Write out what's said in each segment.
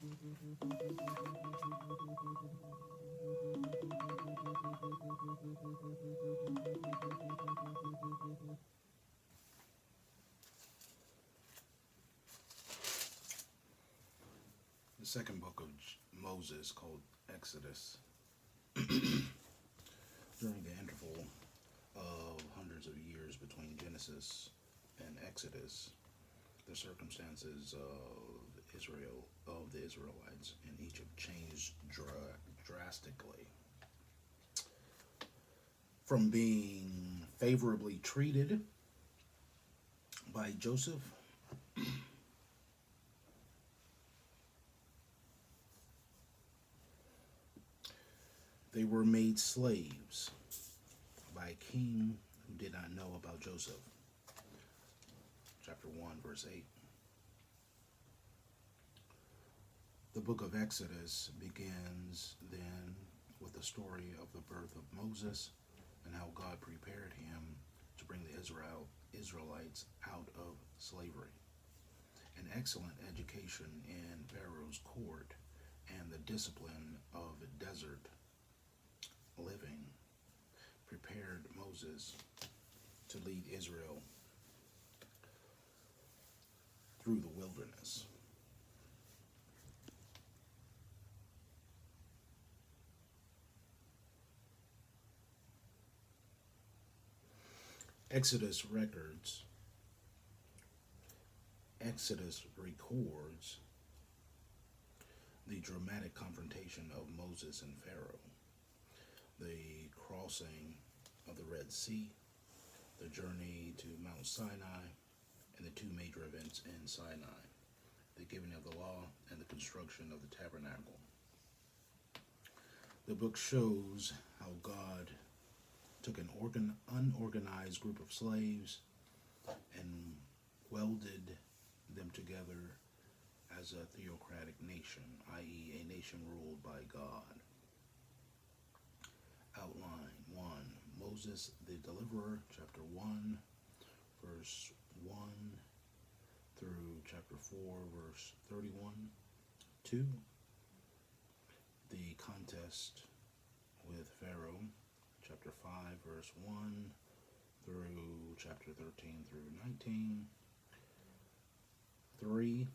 The second book of Moses, called Exodus, during the interval of hundreds of years between Genesis and Exodus, the circumstances of the Israelites in Egypt changed drastically. From being favorably treated by Joseph, they were made slaves by a king who did not know about Joseph. Chapter 1, verse 8. The book of Exodus begins then with the story of the birth of Moses and how God prepared him to bring the Israelites out of slavery. An excellent education in Pharaoh's court and the discipline of desert living prepared Moses to lead Israel through the wilderness. Exodus records the dramatic confrontation of Moses and Pharaoh, the crossing of the Red Sea, the journey to Mount Sinai, and the two major events in Sinai, the giving of the law and the construction of the tabernacle. The book shows how God took an unorganized group of slaves and welded them together as a theocratic nation, i.e., a nation ruled by God. Outline 1. Moses the Deliverer, chapter 1, verse 1 through chapter 4, verse 31. 2. The contest with Pharaoh, chapter 5, verse 1 through chapter 13 through 19. 3.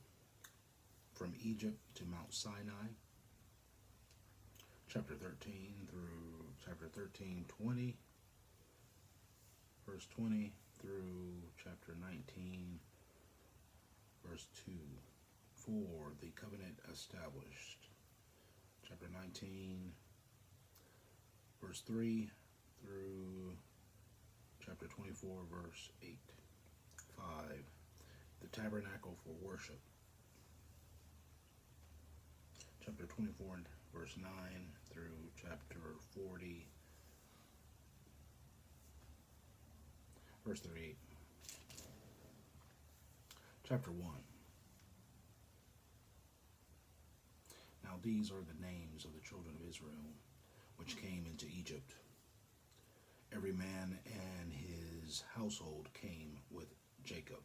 From Egypt to Mount Sinai, chapter 13 through chapter 20, verse 20 through chapter 19, verse 2. 4. The covenant established, chapter 19, verse 3 through chapter 24, verse 8. 5. The tabernacle for worship, chapter 24, verse 9 through chapter 40, verse 38. Chapter 1. Now these are the names of the children of Israel which came into Egypt. Every man and his household came with Jacob: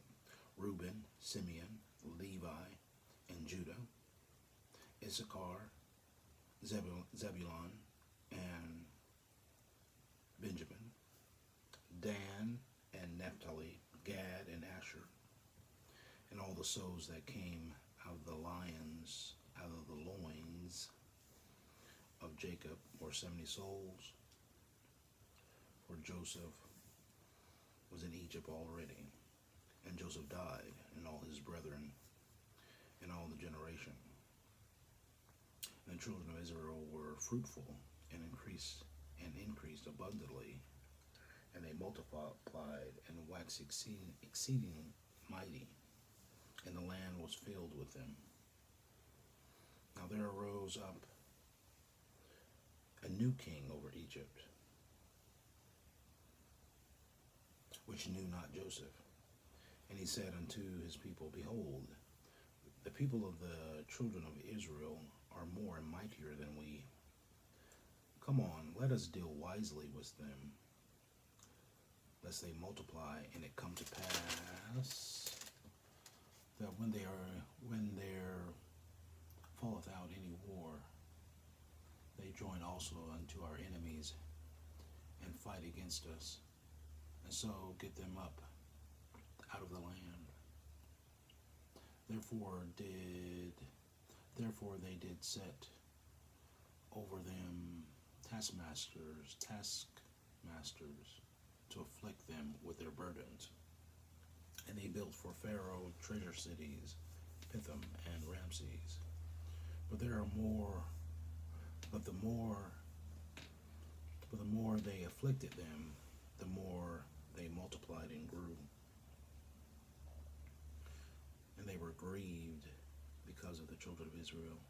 Reuben, Simeon, Levi, and Judah, Issachar, Zebulun, and Benjamin, Dan and Naphtali, Gad and Asher. And all the souls that came out of the loins of Jacob were 70 souls, for Joseph was in Egypt already, and Joseph died, and all his brethren, and all the generation. And the children of Israel were fruitful and increased abundantly, and they multiplied and waxed exceeding mighty, and the land was filled with them. Now there arose up a new king over Egypt, which knew not Joseph. And he said unto his people, Behold, the people of the children of Israel are more and mightier than we. Come on, let us deal wisely with them, lest they multiply, and it come to pass that when their fall they join also unto our enemies and fight against us, and so get them up out of the land. Therefore did therefore they did set over them taskmasters to afflict them with their burdens. And they built for Pharaoh treasure cities, Pithom and Ramses. But there are more but the more they afflicted them, the more they multiplied and grew. And they were grieved because of the children of Israel.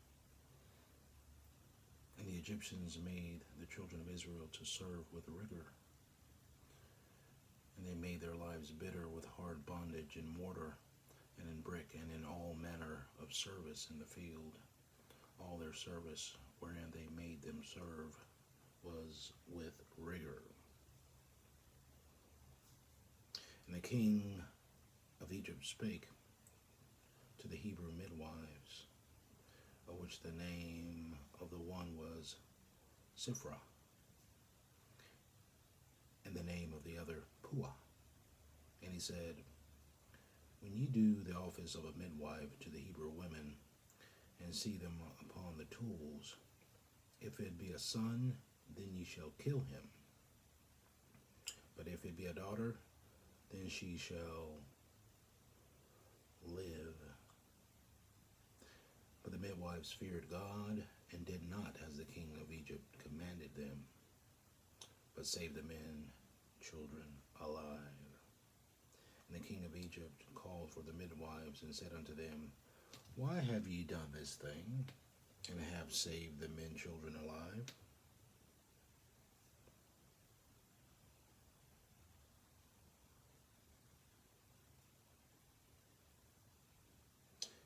And the Egyptians made the children of Israel to serve with rigor. And they made their lives bitter with hard bondage in mortar and in brick and in all manner of service in the field. All their service wherein they made them serve was with rigor. And the king of Egypt spake to the Hebrew midwives, of which the name of the one was Siphrah, and the name of the other Puah. And he said, when ye do the office of a midwife to the Hebrew women, and see them upon the tools, if it be a son, then ye shall kill him. But if it be a daughter, then she shall live. But the midwives feared God, and did not as the king of Egypt commanded them, but saved the men, children alive. And the king of Egypt called for the midwives, and said unto them, why have ye done this thing, and have saved the men, children alive?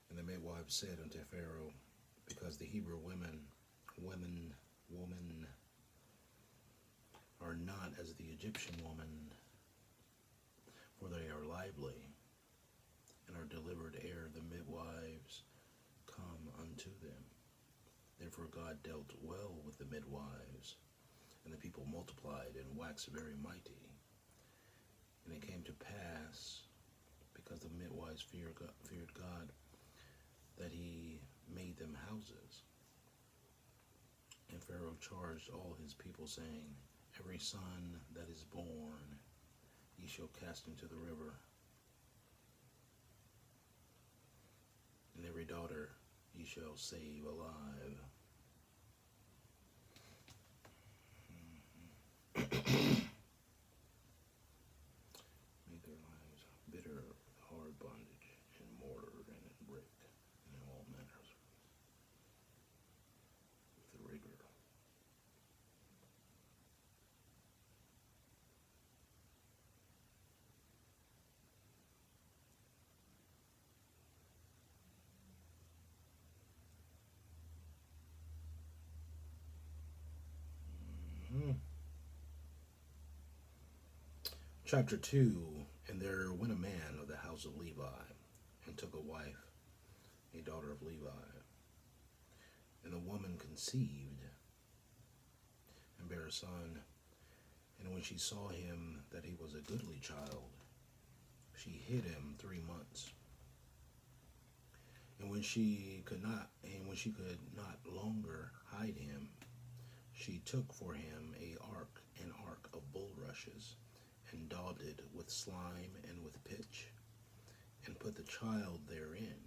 And the midwives said unto Pharaoh, because the Hebrew women are not as the Egyptian woman, for they are lively, and are delivered ere the midwives come unto them. Therefore God dealt well with the midwives, and the people multiplied and waxed very mighty. And it came to pass, because the midwives feared God, that he made them houses. And Pharaoh charged all his people, saying, every son that is born ye shall cast into the river, and every daughter ye shall save alive. Make their lives bitter with hard bondage in mortar and in brick and in all manners with rigor. Chapter 2. And there went a man of the house of Levi, and took a wife, a daughter of Levi. And the woman conceived, and bare a son. And when she saw him that he was a goodly child, she hid him 3 months. And when she could not longer hide him, she took for him an ark of bulrushes, and daubed it with slime and with pitch, and put the child therein.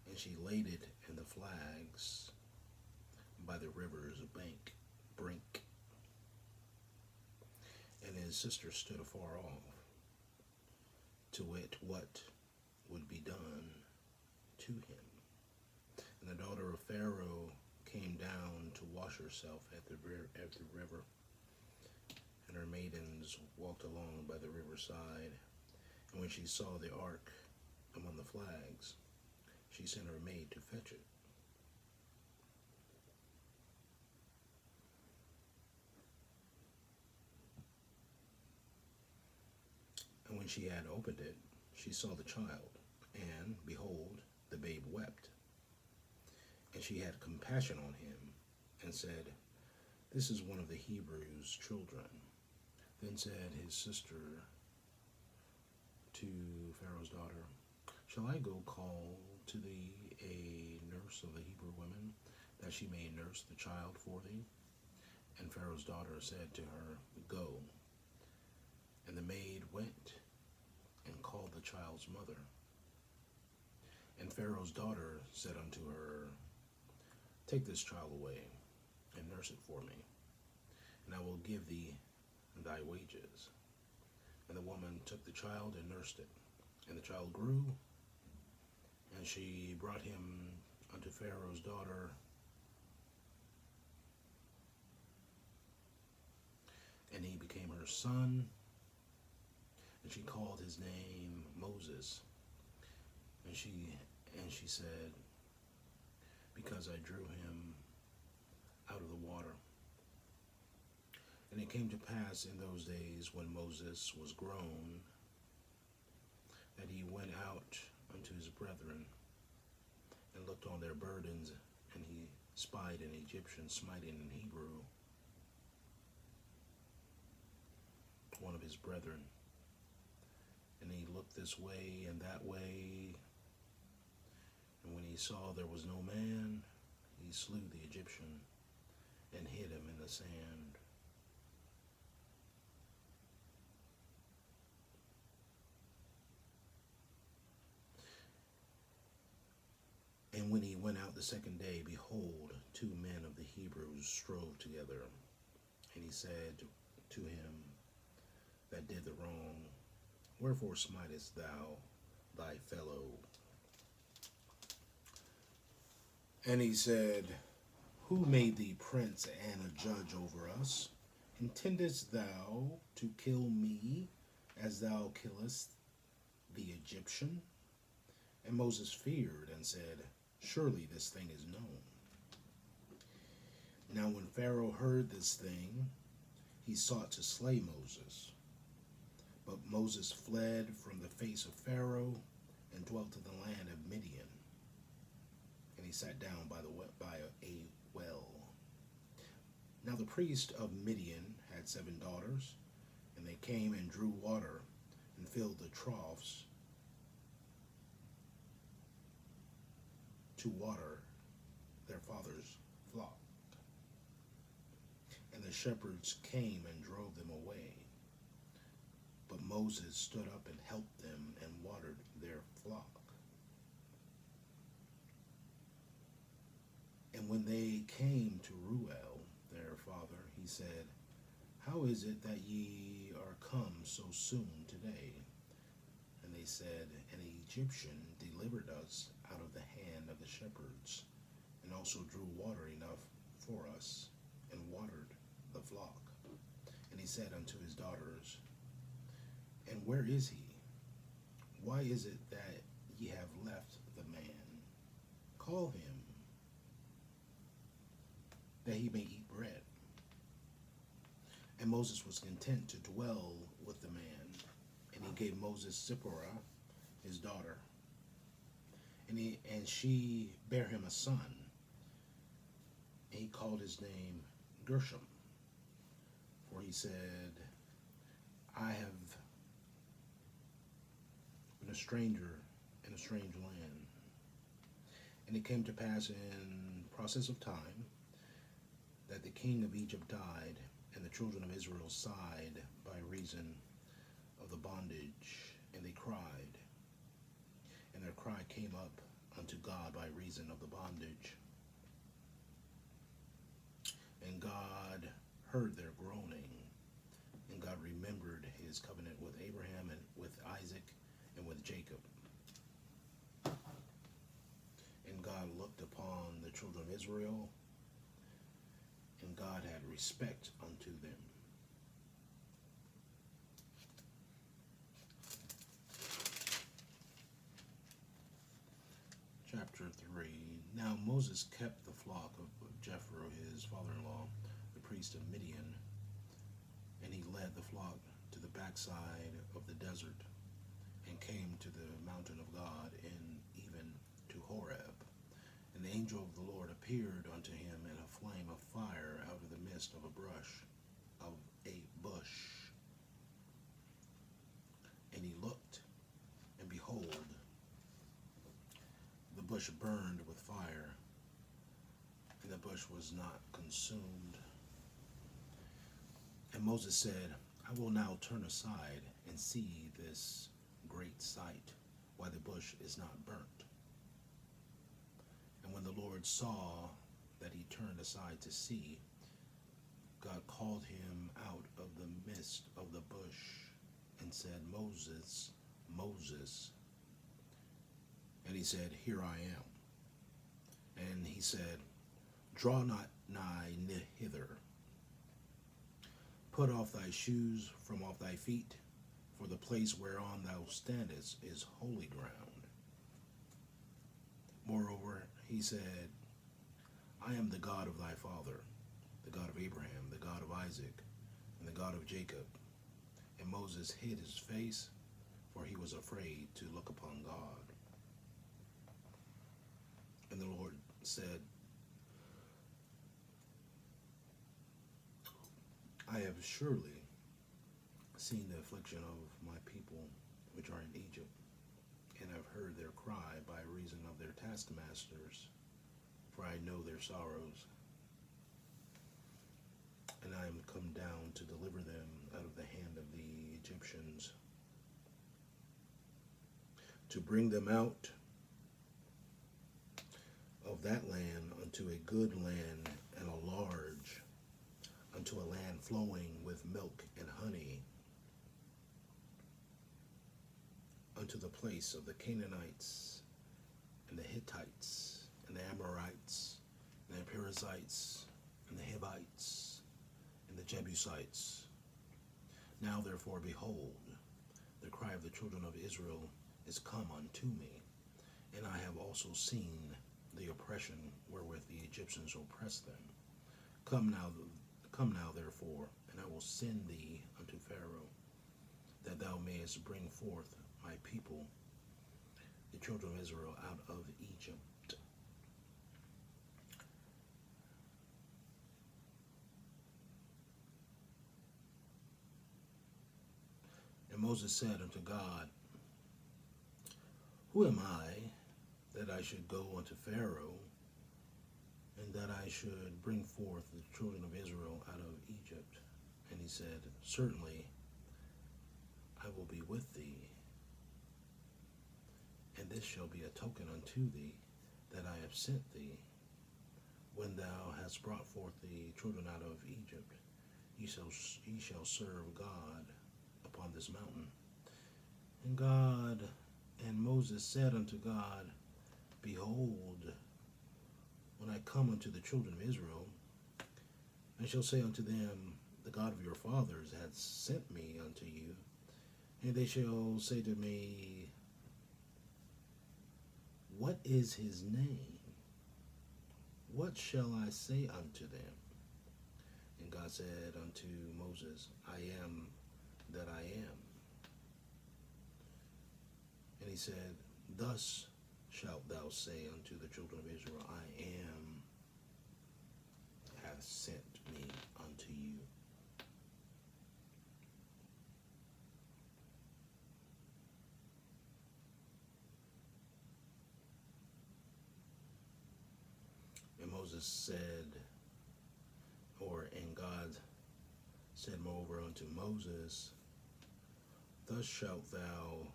And she laid it in the flags by the river's brink. And his sister stood afar off, to wit what would be done to him. And the daughter of Pharaoh came down to wash herself at the river, and her maidens walked along by the riverside. And when she saw the ark among the flags, she sent her maid to fetch it. And when she had opened it, she saw the child, and, behold, the babe wept. And she had compassion on him, and said, "This is one of the Hebrews' children." Then said his sister to Pharaoh's daughter, "Shall I go call to thee a nurse of the Hebrew women, that she may nurse the child for thee?" And Pharaoh's daughter said to her, "Go." And the maid went and called the child's mother. And Pharaoh's daughter said unto her, "Take this child away, and nurse it for me, and I will give thee thy wages." And the woman took the child and nursed it. And the child grew, and she brought him unto Pharaoh's daughter. And he became her son, and she called his name Moses. And she said, "Because I drew him out of the water." And it came to pass in those days, when Moses was grown, that he went out unto his brethren, and looked on their burdens, and he spied an Egyptian smiting an Hebrew, one of his brethren. And he looked this way and that way, and when he saw there was no man, he slew the Egyptian and hid him in the sand. And when he went out the second day, behold, 2 men of the Hebrews strove together. And he said to him that did the wrong, "Wherefore smitest thou thy fellow?" And he said, "Who made thee prince and a judge over us? Intendest thou to kill me as thou killest the Egyptian?" And Moses feared and said, "Surely this thing is known." Now when Pharaoh heard this thing, he sought to slay Moses. But Moses fled from the face of Pharaoh and dwelt in the land of Midian. And he sat down by a well. Now the priest of Midian had 7 daughters, and they came and drew water and filled the troughs to water their father's flock. And the shepherds came and drove them away. But Moses stood up and helped them and watered their flock. And when they came to Reuel, their father, he said, "How is it that ye are come so soon today?" And they said, "An Egyptian delivered us out of the hand of the shepherds, and also drew water enough for us, and watered the flock." And he said unto his daughters, "And where is he? Why is it that ye have left the man? Call him, that he may eat bread." And Moses was content to dwell with the man. And he gave Moses Zipporah, his daughter. And she bare him a son. And he called his name Gershom. For he said, "I have been a stranger in a strange land." And it came to pass in process of time that the king of Egypt died, and the children of Israel sighed by reason of the bondage, and they cried. And their cry came up unto God by reason of the bondage. And God heard their groaning, and God remembered his covenant with Abraham and with Isaac and with Jacob. And God looked upon the children of Israel, and God had respect unto them. Chapter 3. Now Moses kept the flock of Jethro, his father-in-law, the priest of Midian, and he led the flock to the backside of the desert, and came to the mountain of God, and even to Horeb. And the angel of the Lord appeared unto him in a flame of fire out of the midst of a bush. And he looked, and behold, the bush burned with fire, and the bush was not consumed. And Moses said, I will now turn aside and see this great sight, why the bush is not burnt. And when the Lord saw that he turned aside to see, God called him out of the midst of the bush and said, Moses, Moses. And he said, Here I am. And he said, Draw not nigh hither. Put off thy shoes from off thy feet, for the place whereon thou standest is holy ground. Moreover, he said, I am the God of thy father, the God of Abraham, the God of Isaac, and the God of Jacob. And Moses hid his face, for he was afraid to look upon God. And the Lord said, I have surely seen the affliction of my people which are in Egypt, and have heard their cry by reason of their taskmasters, for I know their sorrows. And I am come down to deliver them out of the hand of the Egyptians, to bring them out of that land unto a good land and a large, unto a land flowing with milk and honey, unto the place of the Canaanites and the Hittites and the Amorites and the Perizzites and the Hivites and the Jebusites. Now therefore, behold, the cry of the children of Israel is come unto me, and I have also seen the oppression wherewith the Egyptians oppress them. Come now therefore, and I will send thee unto Pharaoh, that thou mayest bring forth my people, the children of Israel, out of Egypt. And Moses said unto God, Who am I that I should go unto Pharaoh, and that I should bring forth the children of Israel out of Egypt? And he said, Certainly I will be with thee, and this shall be a token unto thee that I have sent thee. When thou hast brought forth the children out of Egypt, ye shall serve God upon this mountain. And Moses said unto God, Behold, when I come unto the children of Israel, I shall say unto them, The God of your fathers hath sent me unto you. And they shall say to me, What is his name? What shall I say unto them? And God said unto Moses, I am that I am. And he said, Thus shalt thou say unto the children of Israel, I am hath sent me unto you. And Moses said, and God said moreover unto Moses, Thus shalt thou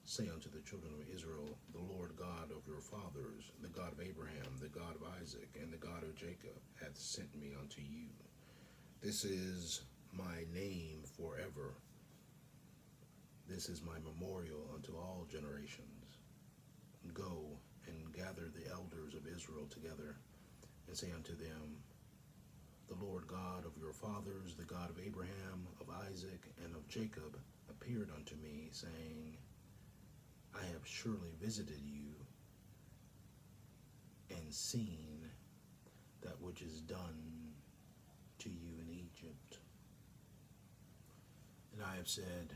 say unto the children of Israel, The Lord God of your fathers, the God of Abraham, the God of Isaac, and the God of Jacob, hath sent me unto you. This is my name forever. This is my memorial unto all generations. Go and gather the elders of Israel together, and say unto them, The Lord God of your fathers, the God of Abraham, of Isaac, and of Jacob, appeared unto me, saying, I have surely visited you, and seen that which is done to you in Egypt. And I have said,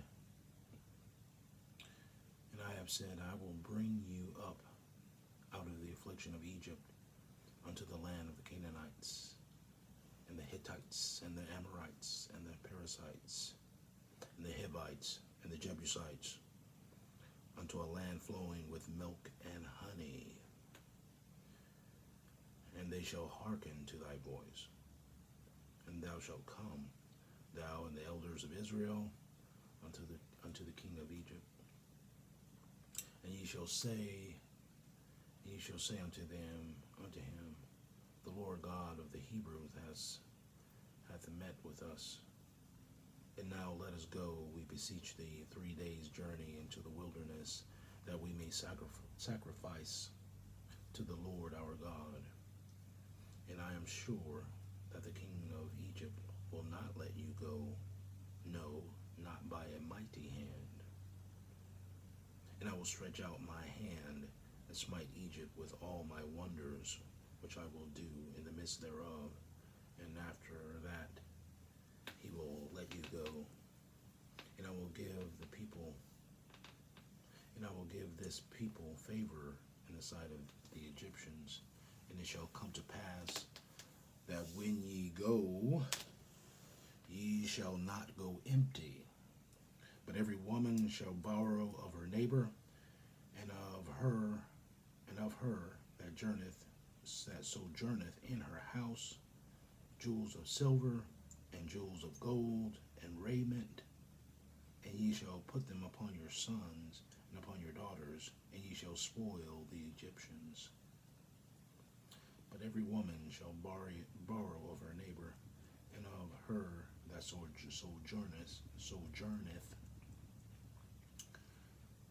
I will bring you up out of the affliction of Egypt, unto the land of the Canaanites, and the Hittites, and the Amorites, and the Perizzites, and the Hivites, and the Jebusites, unto a land flowing with milk and honey. And they shall hearken to thy voice, and thou shalt come, thou and the elders of Israel, unto the king of Egypt. And ye shall say unto him, the Lord God of the Hebrews hath met with us. And now let us go, we beseech thee, 3 days' journey into the wilderness, that we may sacrifice to the Lord our God. And I am sure that the king of Egypt will not let you go, no, not by a mighty hand. And I will stretch out my hand and smite Egypt with all my wonders, which I will do in the midst thereof. And after that he will let you go. And I will give this people favor in the sight of the Egyptians. And it shall come to pass that when ye go, ye shall not go empty, but every woman shall borrow of her neighbor, and of her that sojourneth in her house, jewels of silver, and jewels of gold, and raiment, and ye shall put them upon your sons and upon your daughters, and ye shall spoil the Egyptians. But every woman shall borrow of her neighbor, and of her that sojourneth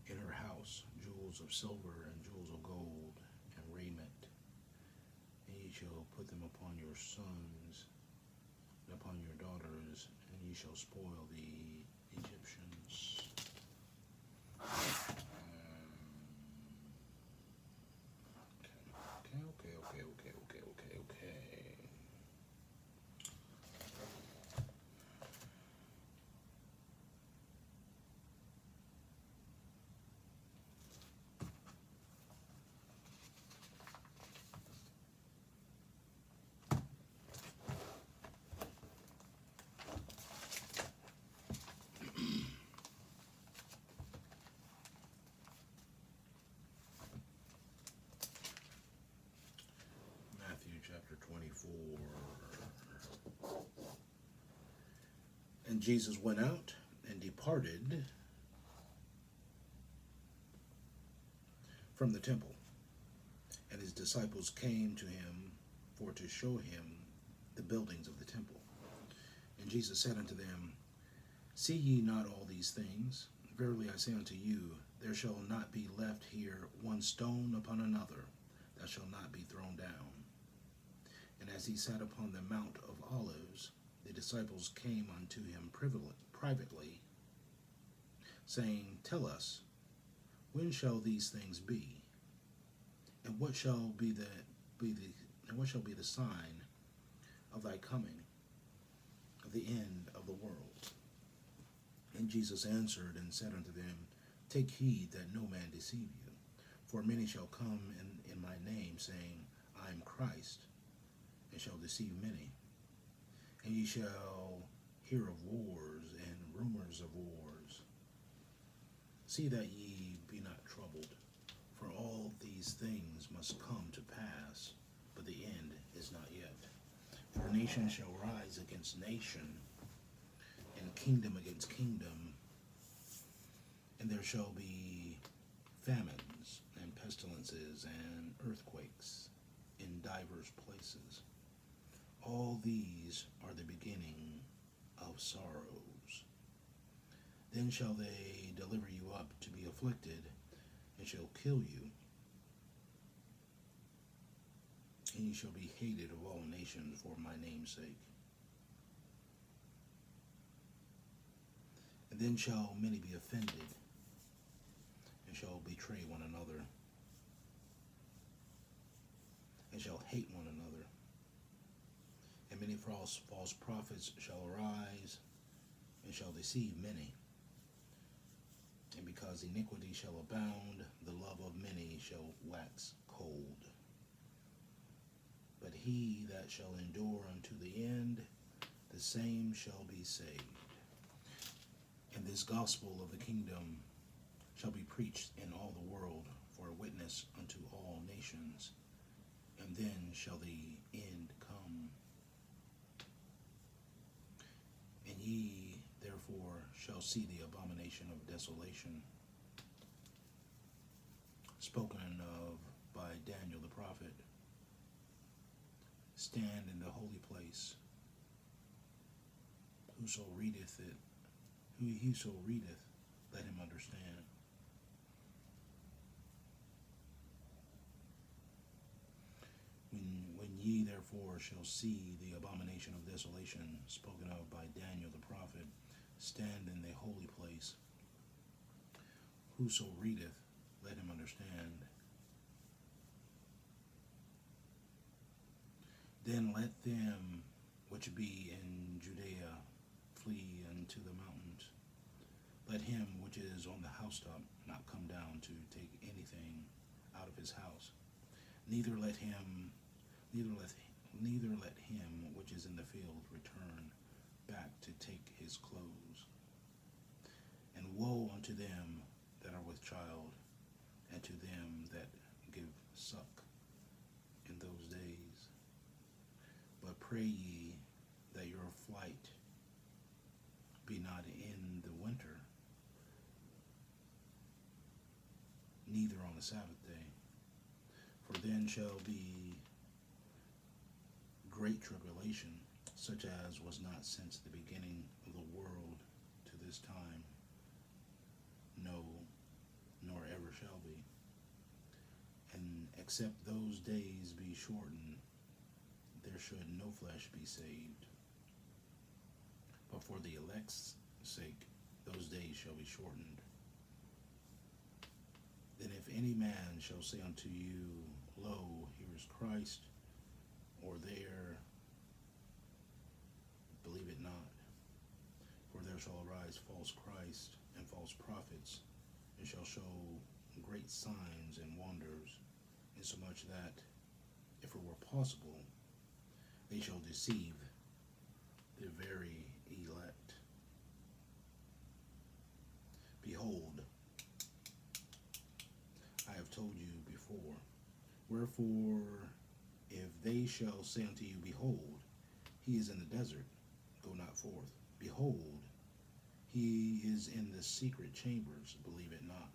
in her house, jewels of silver and jewels of gold and raiment, and ye shall put them upon your sons and upon your daughters, and ye shall spoil the Egyptians. Okay. Matthew chapter 24. And Jesus went out and departed from the temple, and his disciples came to him for to show him the buildings of the temple. And Jesus said unto them, See ye not all these things? Verily I say unto you, there shall not be left here one stone upon another that shall not be thrown down. And as he sat upon the Mount of Olives, the disciples came unto him privately, saying, Tell us, when shall these things be? And what shall be the sign of thy coming, of the end of the world? And Jesus answered and said unto them, Take heed that no man deceive you. For many shall come in my name, saying, I am Christ, and shall deceive many. And ye shall hear of wars and rumors of wars. See that ye be not troubled, for all these things must come to pass, but the end is not yet. For nation shall rise against nation, and kingdom against kingdom, and there shall be famines and pestilences and earthquakes in divers places. All these are the beginning of sorrows. Then shall they deliver you up to be afflicted, and shall kill you, and ye shall be hated of all nations for my name's sake. And then shall many be offended, and shall betray one another, and shall hate one another. And many false prophets shall arise, and shall deceive many. And because iniquity shall abound, the love of many shall wax cold. he that shall endure unto the end, the same shall be saved. And this gospel of the kingdom shall be preached in all the world for a witness unto all nations, and then shall the end come. And ye therefore shall see the abomination of desolation, spoken of by Daniel the prophet, stand in the holy place. Whoso readeth it, whoso readeth, let him understand. When ye therefore shall see the abomination of desolation spoken of by Daniel the prophet stand in the holy place, whoso readeth, let him understand. Then let them which be in Judea flee unto the mountains. Let him which is on the housetop not come down to take anything out of his house. Neither let him which is in the field return back to take his clothes. And woe unto them that are with child, and to them that give suck in those days. But pray ye that your flight be not in the winter, neither on the Sabbath day. For then shall be great tribulation, such as was not since the beginning of the world to this time, no, nor ever shall be. And except those days be shortened, there should no flesh be saved. But for the elect's sake, those days shall be shortened. Then if any man shall say unto you, Lo, here is Christ, or there, believe it not. For there shall arise false Christ and false prophets, and shall show great signs and wonders, insomuch that, if it were possible, they shall deceive the very elect. Behold, I have told you before. Wherefore, if they shall say unto you, Behold, he is in the desert, go not forth. Behold, he is in the secret chambers, believe it not.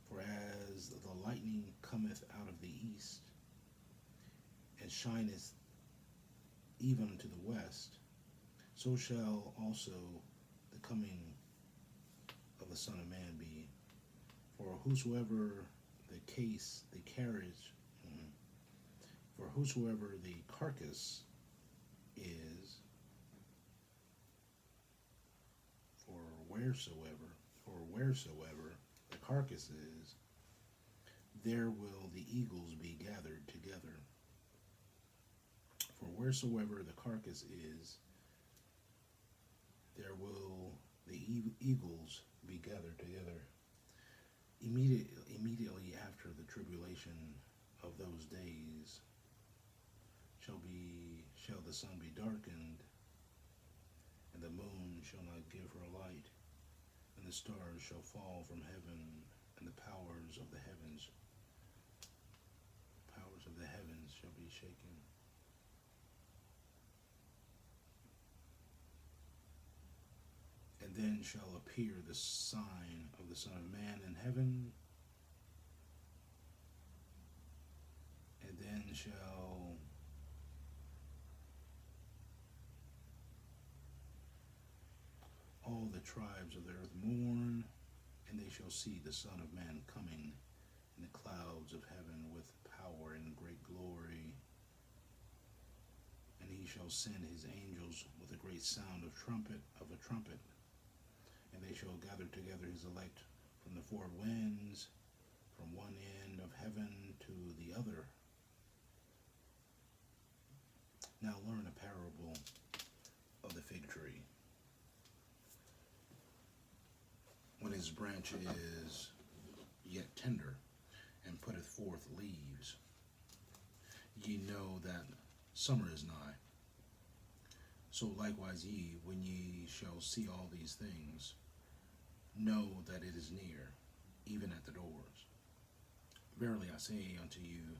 For as the lightning cometh out of the east, and shineth even unto the west, so shall also the coming of the Son of Man be. For whosoever whosoever the carcass is, wheresoever the carcass is, there will the eagles be gathered together. For wheresoever the carcass is, there will the eagles be gathered together. Immediately after the tribulation of those days shall the sun be darkened, and the moon shall not give her light, and the stars shall fall from heaven, and the powers of the heavens shall be shaken. And then shall appear the sign of the Son of Man in heaven, and then shall all the tribes of the earth mourn, and they shall see the Son of Man coming in the clouds of heaven with power and great glory. And he shall send his angels with a great sound of a trumpet, and they shall gather together his elect from the four winds, from one end of heaven to the other. Now learn a parable of the fig tree. When his branch is yet tender, and putteth forth leaves, ye know summer is nigh. So likewise ye, when ye shall see all these things, know that it is near, even at the doors. Verily I say unto you,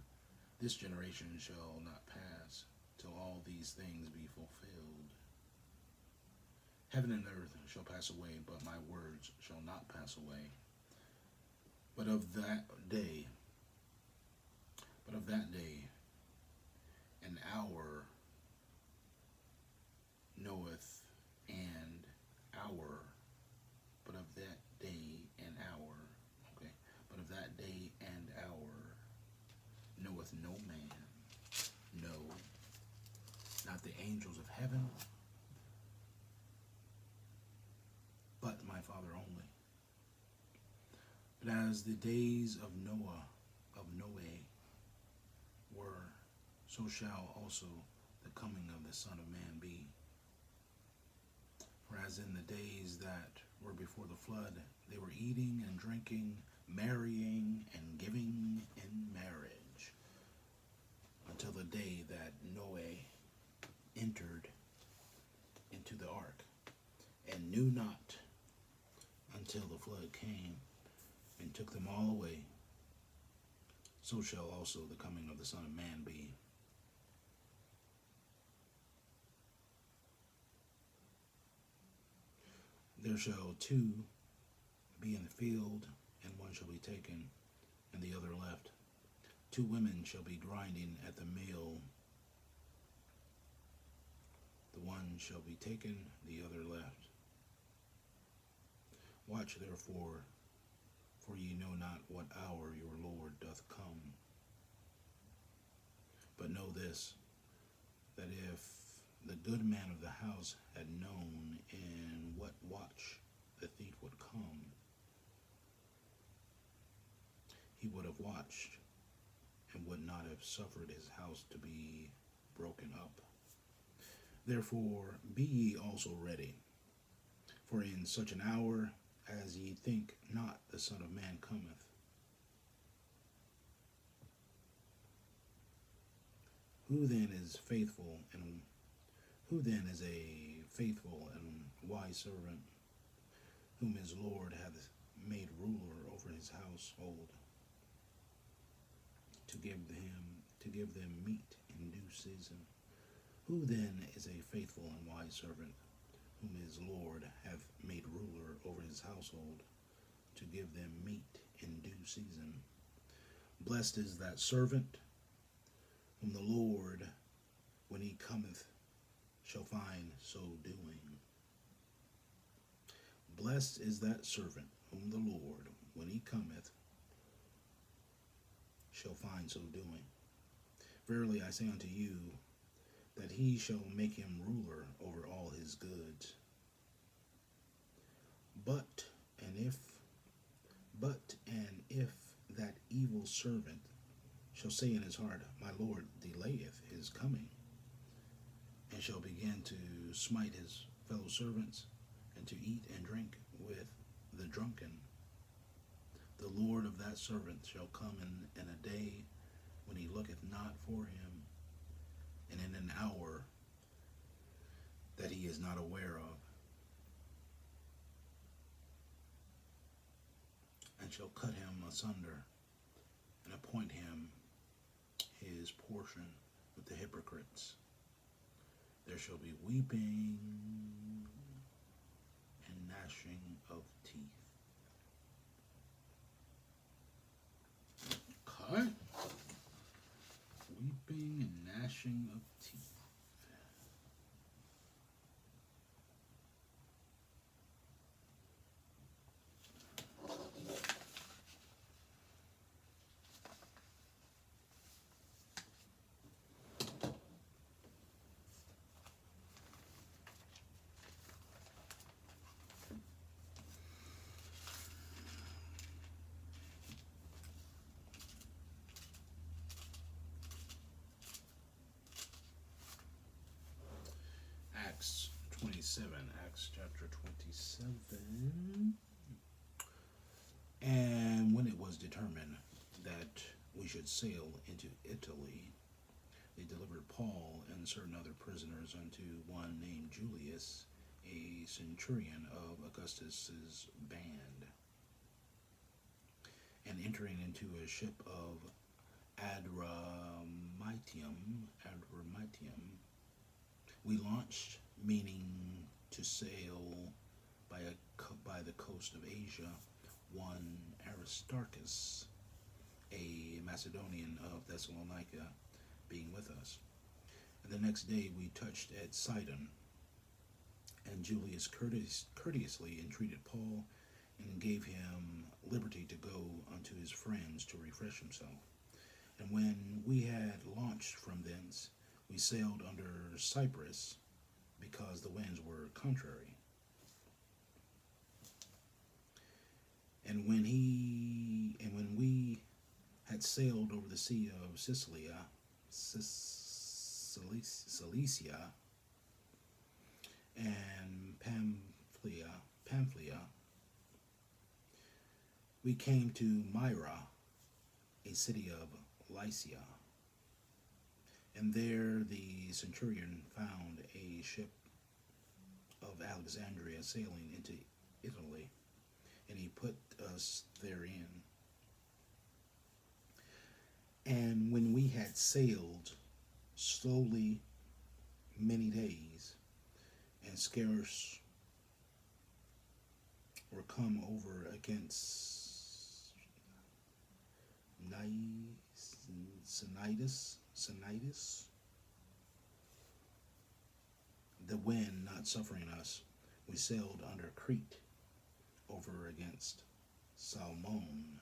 this generation shall not pass till all these things be fulfilled. Heaven and earth shall pass away, but my words shall not pass away. But of that day, an hour knoweth and hour, but of that day and hour, okay, but of that day and hour knoweth no man, no, not the angels of heaven, but my Father only. But as the days of Noe were, so shall also the coming of the Son of Man be. For as in the days that were before the flood, they were eating and drinking, marrying and giving in marriage, until the day that Noe entered into the ark, and knew not until the flood came and took them all away. So shall also the coming of the Son of Man be. There shall two be in the field, and one shall be taken, and the other left. Two women shall be grinding at the mill. The one shall be taken, the other left. Watch therefore, for ye know not what hour your Lord doth come. But know this, that if the good man of the house had known in what watch the thief would come, he would have watched and would not have suffered his house to be broken up. Therefore be ye also ready, for in such an hour as ye think not, the Son of Man cometh. Who then is a faithful and wise servant, whom his Lord hath made ruler over his household, to give them meat in due season? Who then is a faithful and wise servant, whom his Lord hath made ruler over his household, to give them meat in due season? Blessed is that servant, whom the Lord, when he cometh, shall find so doing. Blessed is that servant, whom the Lord, when he cometh, shall find so doing. Verily I say unto you, that he shall make him ruler over all his goods. But if that evil servant shall say in his heart, my Lord delayeth his coming, and shall begin to smite his fellow servants, and to eat and drink with the drunken, the Lord of that servant shall come in a day when he looketh not for him, and in an hour that he is not aware of, and shall cut him asunder, and appoint him his portion with the hypocrites. There shall be weeping and gnashing of teeth. Okay. Weeping and gnashing of teeth. Acts 27, Acts chapter 27. And when it was determined that we should sail into Italy, they delivered Paul and and certain other prisoners unto one named Julius, a centurion of Augustus's band. And entering into a ship of Adramyttium, we launched, meaning to sail by the coast of Asia, one Aristarchus, a Macedonian of Thessalonica, being with us. And the next day we touched at Sidon, and Julius courteously entreated Paul and gave him liberty to go unto his friends to refresh himself. And when we had launched from thence, we sailed under Cyprus, because the winds were contrary. And when we had sailed over the sea of Cilicia and Pamphylia, we came to Myra, a city of Lycia. And there the centurion found a ship of Alexandria sailing into Italy, and he put us therein. And when we had sailed slowly many days, and scarce were come over against Cnidus, the wind not suffering us, we sailed under Crete over against Salmone,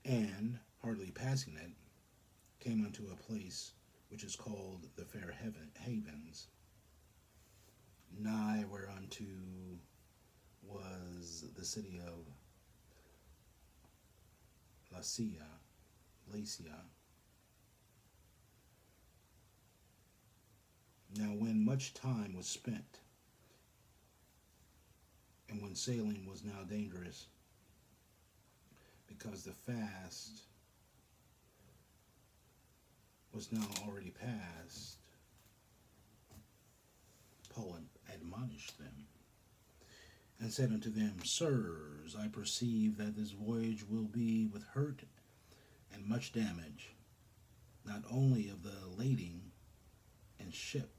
and hardly passing it, came unto a place which is called the Fair Havens, nigh whereunto was the city of Lacia. Now when much time was spent, and when sailing was now dangerous, because the fast was now already past, Paul admonished them, and said unto them, Sirs, I perceive that this voyage will be with hurt and much damage, not only of the lading and ship,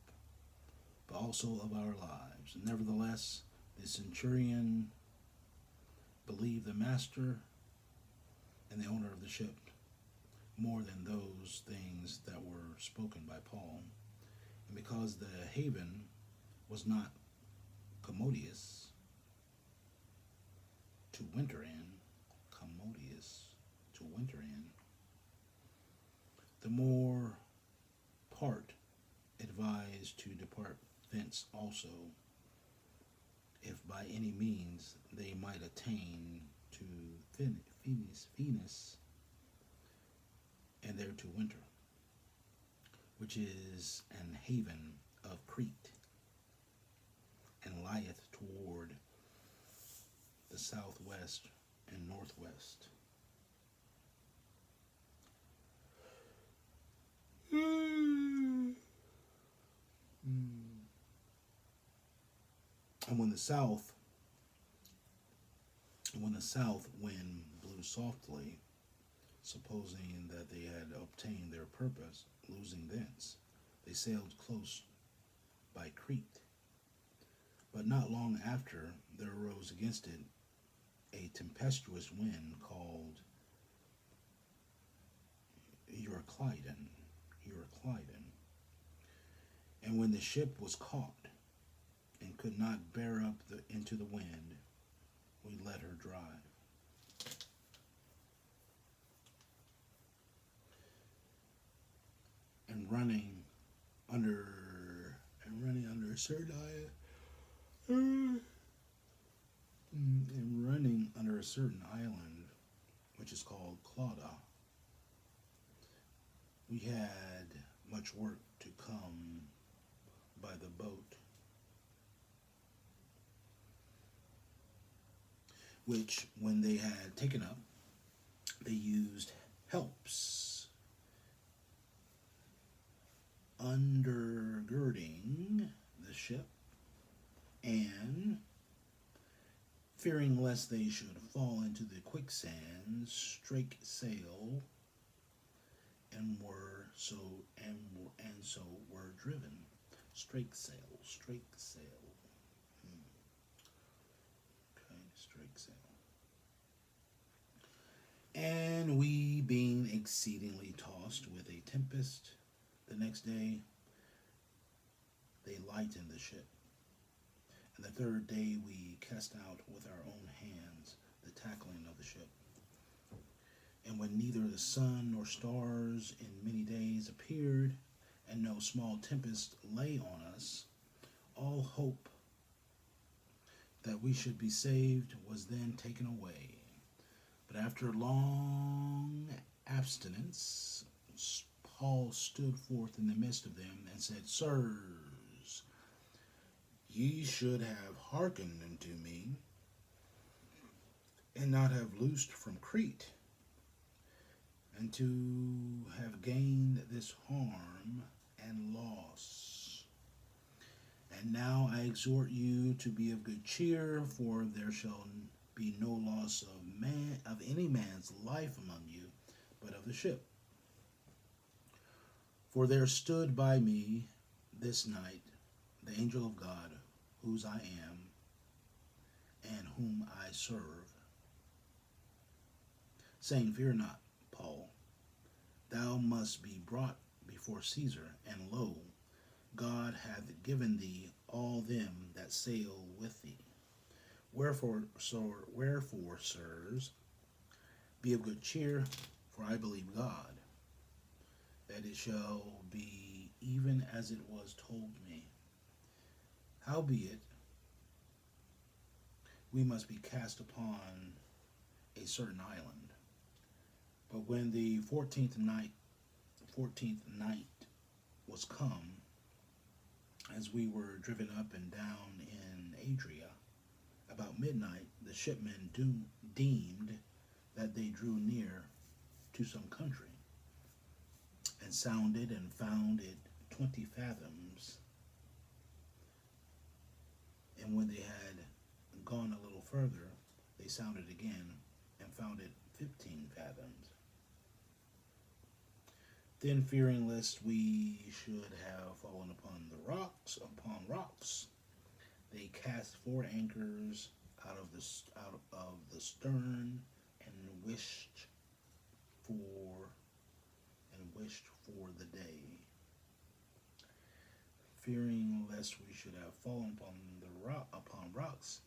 but also of our lives. Nevertheless, the centurion believed the master and the owner of the ship more than those things that were spoken by Paul. And because the haven was not commodious to winter in, the more part advised to depart thence also, if by any means they might attain to Phoenix, and there to winter, which is an haven of Crete, and lieth toward the southwest and northwest. And when the south wind blew softly, supposing that they had obtained their purpose, losing thence, they sailed close by Crete. But not long after, there arose against it a tempestuous wind called Euroclydon. And when the ship was caught and could not bear up into the wind, we let her drive. And running under a certain island, which is called Clauda, we had much work to come by the boat, which when they had taken up, they used lest they should fall into the quicksands, strake sail, and were so and so were driven. Strake sail, strake sail. Okay, strake sail. And we, being exceedingly tossed with a tempest, the next day they lightened the ship. And the third day we cast out with our own hands the tackling of the ship. And when neither the sun nor stars in many days appeared, and no small tempest lay on us, all hope that we should be saved was then taken away. But after long abstinence, Paul stood forth in the midst of them and said, Sirs, ye should have hearkened unto me, and not have loosed from Crete, and to have gained this harm and loss. And now I exhort you to be of good cheer, for there shall be no loss of any man's life among you, but of the ship. For there stood by me this night the angel of God, whose I am, and whom I serve, saying, Fear not, Paul, thou must be brought before Caesar, and lo, God hath given thee all them that sail with thee. Wherefore, sirs, be of good cheer, for I believe God, that it shall be even as it was told me. Howbeit, we must be cast upon a certain island. But when the 14th night was come, as we were driven up and down in Adria, about midnight the shipmen deemed that they drew near to some country, and sounded and found it 20 fathoms. And when they had gone a little further, they sounded again and found it 15 fathoms. Then, fearing lest we should have fallen upon rocks, they cast 4 anchors out of the stern, and wished for the day. Fearing lest we should have fallen upon rocks,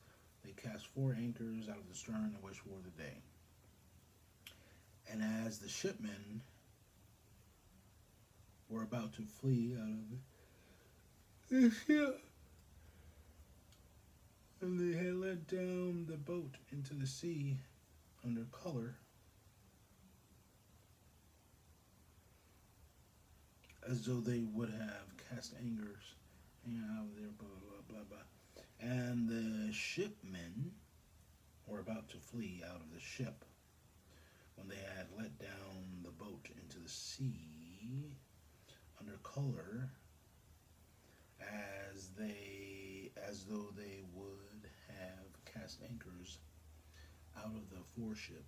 they cast 4 anchors out of the stern and wished for the day. And as the shipmen were about to flee out of the ship, and they had let down the boat into the sea under color, as though they would have cast anchors out of there, blah, blah, blah, blah. And the shipmen were about to flee out of the ship when they had let down the boat into the sea under color, as though they would have cast anchors out of the foreship.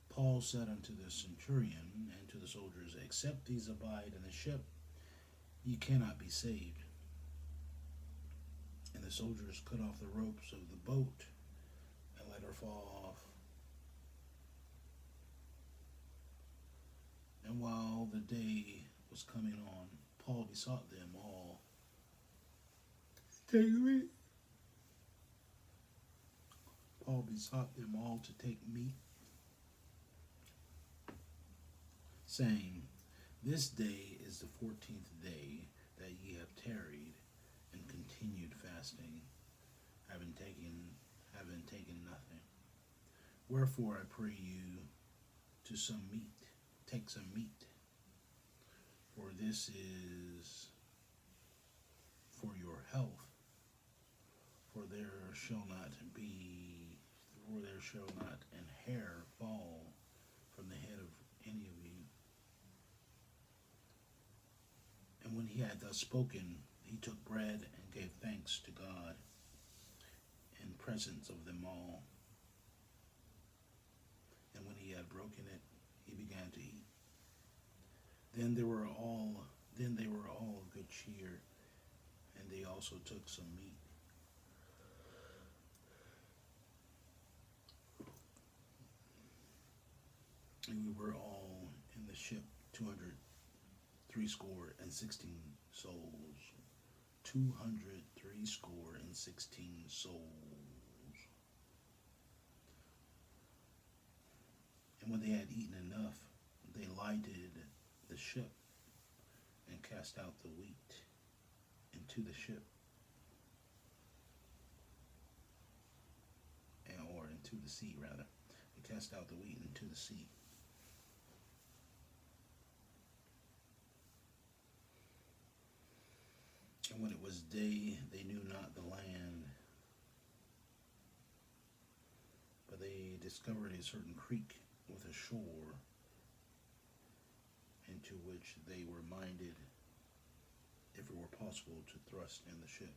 Paul said unto the centurion and to the soldiers, Except these abide in the ship, ye cannot be saved. And the soldiers cut off the ropes of the boat and let her fall off. And while the day was coming on, Paul besought them all to take meat. Paul besought them all to take meat, saying, This day is the 14th day that ye have tarried and continued fasting, having taken nothing. Wherefore I pray you to take some meat, for this is for your health, for there shall not an hair fall from the head of any of you. And when he had thus spoken, he took bread and gave thanks to God, and presence of them all. And when he had broken it, he began to eat. Then they were all then they were all of good cheer, and they also took some meat. And we were all in the ship 200 threescore and 16 souls. 200 threescore and 16 souls. And when they had eaten enough, they lighted the ship and cast out the wheat into the ship, or into the sea rather. They cast out the wheat into the sea. And when it was day, they knew not the land, but they discovered a certain creek with a shore, into which they were minded, if it were possible, to thrust in the ship.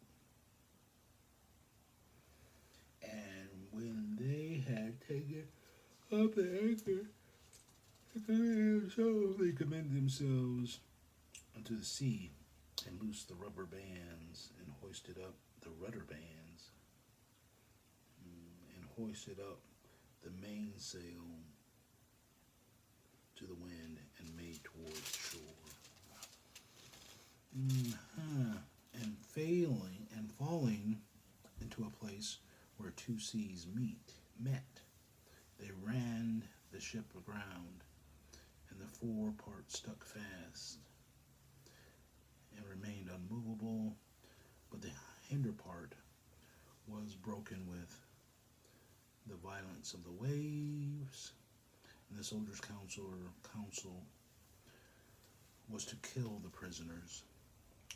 And when they had taken up the anchor, they commended themselves unto the sea, and loosed the rubber bands, and hoisted up the rudder bands, and hoisted up the mainsail to the wind, and made towards shore. And falling into a place where two seas met, they ran the ship aground, and the fore part stuck fast, and remained unmovable, but the hinder part was broken with the violence of the waves. And the soldiers' counsel was to kill the prisoners,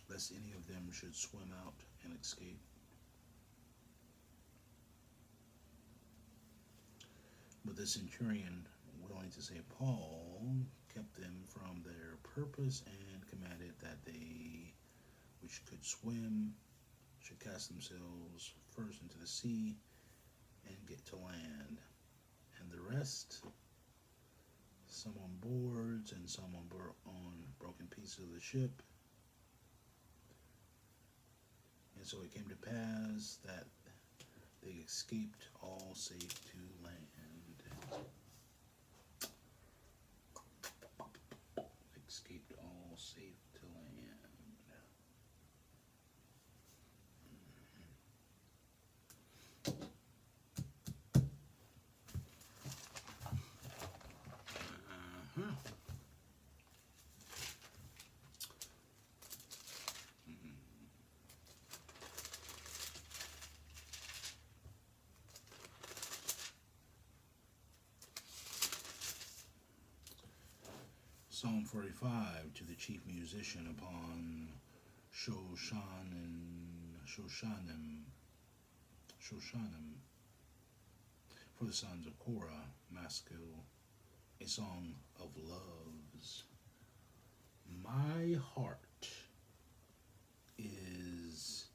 lest any of them should swim out and escape. But the centurion, willing to save Paul, kept them from their purpose, and commanded that they which could swim should cast themselves first into the sea and get to land, and the rest, some on boards and some on broken pieces of the ship. And so it came to pass that they escaped all safe to land. Escaped all safe to land. Psalm 45, to the chief musician upon Shoshanim, for the sons of Korah, Maskil, a song of loves. My heart is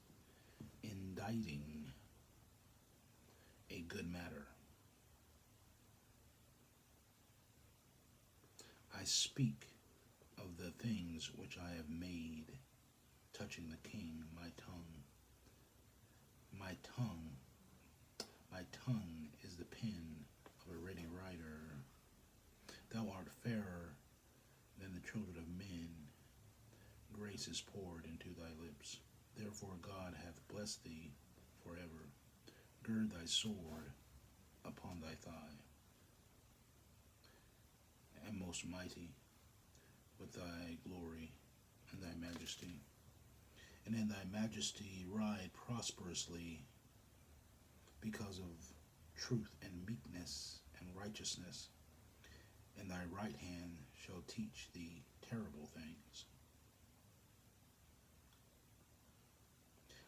inditing a good matter. I speak of the things which I have made, touching the king, my tongue. My tongue is the pen of a ready writer. Thou art fairer than the children of men. Grace is poured into thy lips. Therefore God hath blessed thee forever. Gird thy sword upon thy thigh, and most mighty with thy glory and thy majesty. And in thy majesty ride prosperously, because of truth and meekness and righteousness. And thy right hand shall teach thee terrible things.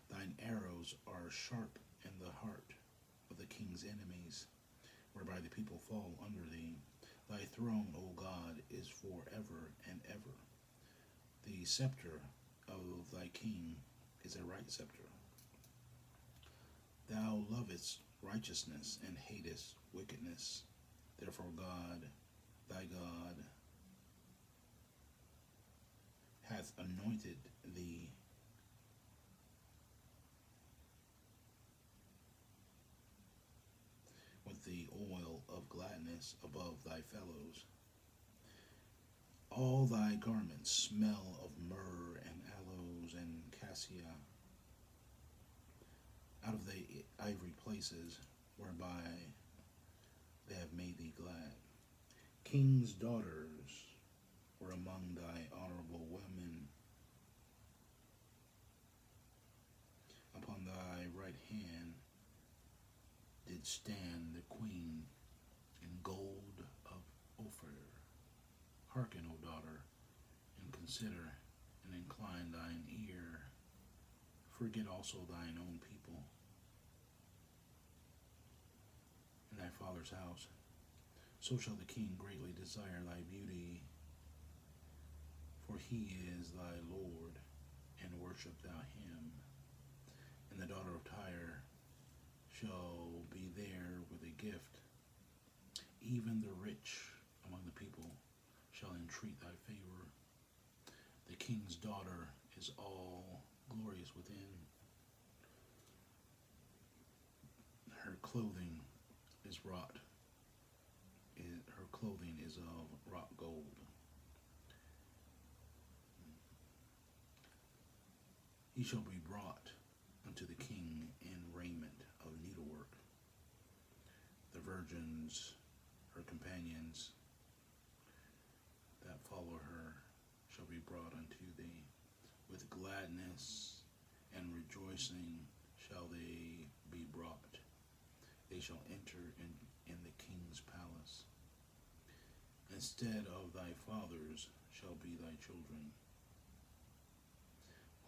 Thine arrows are sharp in the heart of the king's enemies, whereby the people fall under thee. Thy throne, O God, is forever and ever. The scepter of thy king is a right scepter. Thou lovest righteousness and hatest wickedness. Therefore God, thy God, hath anointed thee with the oil of gladness above thy fellows. All thy garments smell of myrrh and aloes and cassia, out of the ivory places whereby they have made thee glad. King's daughters were among thy honorable women. Upon thy right hand did stand the queen in gold of Ophir. Hearken, O daughter, and consider, and incline thine ear. Forget also thine own people, and thy father's house. So shall the king greatly desire thy beauty, for he is thy Lord, and worship thou him. And the daughter of Tyre shall be there with a gift. Even the rich among the people shall entreat thy favor. The king's daughter is all glorious within. Her clothing is wrought. Her clothing is of wrought gold. He shall be brought unto the king in raiment of needlework. The virgins, her companions that follow her, shall be brought unto thee. With gladness and rejoicing shall they be brought. They shall enter in the king's palace. Instead of thy fathers shall be thy children,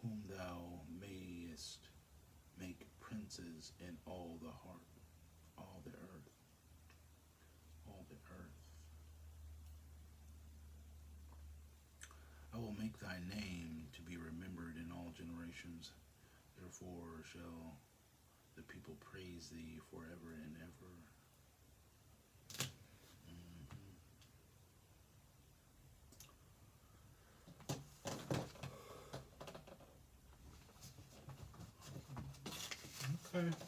whom thou mayest make princes in all the heart, all the earth, all the earth. I will make thy name to be remembered in all generations. Therefore shall the people praise thee forever and ever. Okay.